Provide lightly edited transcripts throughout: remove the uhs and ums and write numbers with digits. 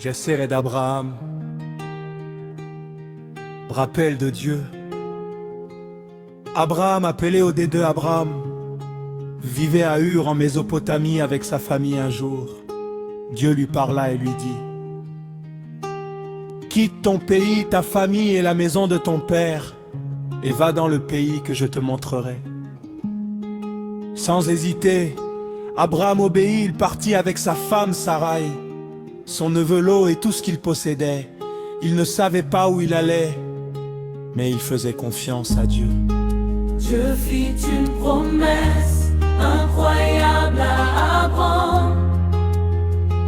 J'essaierai d'Abraham. Rappel de Dieu. Abraham, appelé au D2 Abraham, vivait à Ur en Mésopotamie avec sa famille un jour. Dieu lui parla et lui dit: quitte ton pays, ta famille et la maison de ton père, et va dans le pays que je te montrerai. Sans hésiter, Abraham obéit, il partit avec sa femme Sarai, son neveu Lot et tout ce qu'il possédait. Il ne savait pas où il allait, mais il faisait confiance à Dieu. Dieu fit une promesse incroyable à Abraham.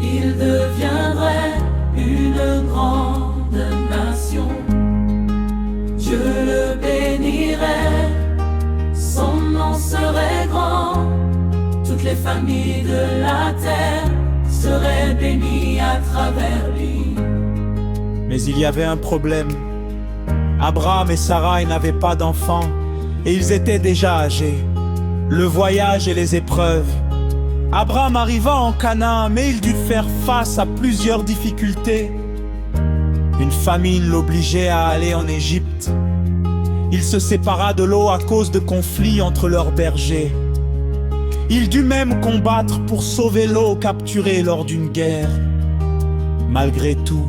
Il deviendrait une grande nation. Dieu le bénirait, son nom serait grand. Toutes les familles de la terre seraient bénies à travers lui. Mais il y avait un problème. Abraham et Sarai n'avaient pas d'enfants et ils étaient déjà âgés. Le voyage et les épreuves. Abraham arriva en Canaan, mais il dut faire face à plusieurs difficultés. Une famine l'obligeait à aller en Égypte. Il se sépara de Lot à cause de conflits entre leurs bergers. Il dut même combattre pour sauver Lot capturé lors d'une guerre. Malgré tout,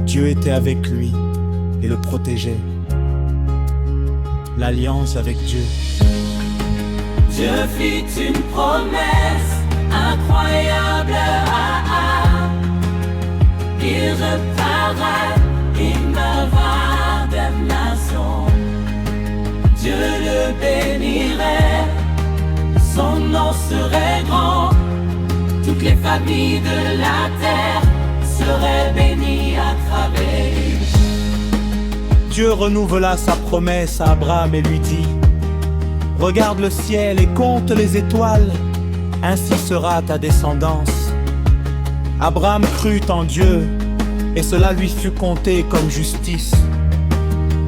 Dieu était avec lui et le protégeait. L'alliance avec Dieu. Dieu fit une promesse incroyable à Abraham. Il reparaît une grande nation. Dieu le bénirait, son nom serait grand. Toutes les familles de la terre seraient bénies à travers lui. Dieu renouvela sa promesse à Abraham et lui dit: regarde le ciel et compte les étoiles, ainsi sera ta descendance. Abraham crut en Dieu, et cela lui fut compté comme justice.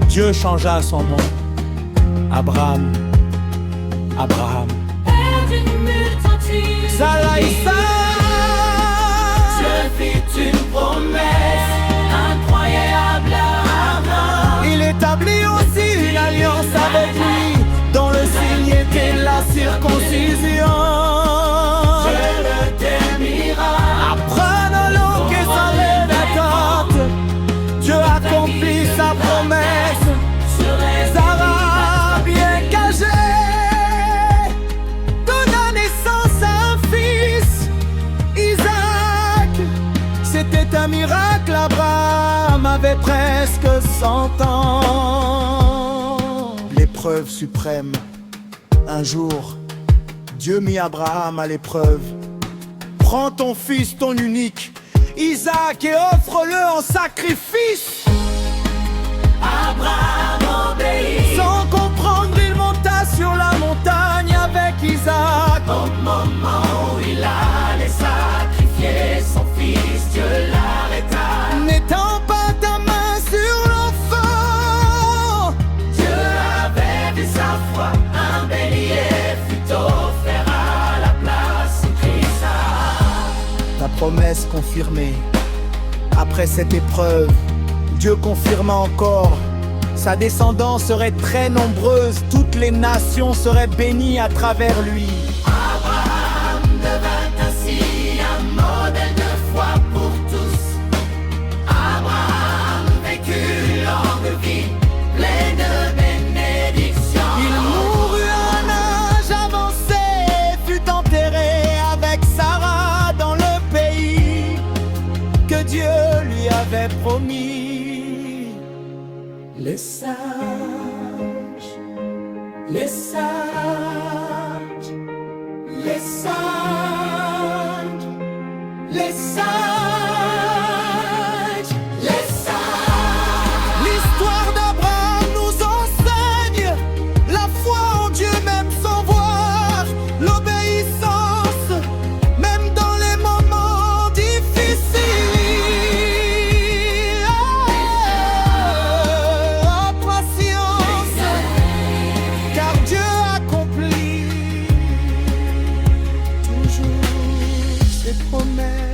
Dieu changea son nom. Abraham. Père d'une multitude, Salaïsa. Dieu fit une promesse incroyable à Abraham. Il établit aussi une alliance avec lui, dont le signe était la circoncision. Dieu le bénira. Apprenons-le que ça Dieu accomplit sa promesse. Sarah, bien qu'âgée, donna naissance à un fils, Isaac. C'était un miracle, Abraham avait presque 100 ans. L'épreuve suprême. Un jour, Dieu mit Abraham à l'épreuve. Prends ton fils, ton unique, Isaac, et offre-le en sacrifice. Abraham obéit. Sans comprendre, il monta sur la montagne avec Isaac. Au moment où il allait sacrifier son fils, Dieu l'arrêta. N'étends pas ta main sur l'enfant. Dieu avait vu sa foi, un bélier fut offert à la place de Christ. Ta promesse confirmée. Après cette épreuve, Dieu confirma encore. Sa descendance serait très nombreuse. Toutes les nations seraient bénies à travers lui. Abraham devint ainsi un modèle de foi pour tous. Abraham vécut longue vie, pleine de bénédictions. Il mourut à un âge avancé, fut enterré avec Sarah dans le pays que Dieu lui avait promis. Les sages, les sages, les sages, les sages, les sages. L'histoire d'Abraham nous enseigne la foi en Dieu même sans voir, l'obéissance même dans les moments difficiles. Patience, car Dieu accomplit toujours ses promesses.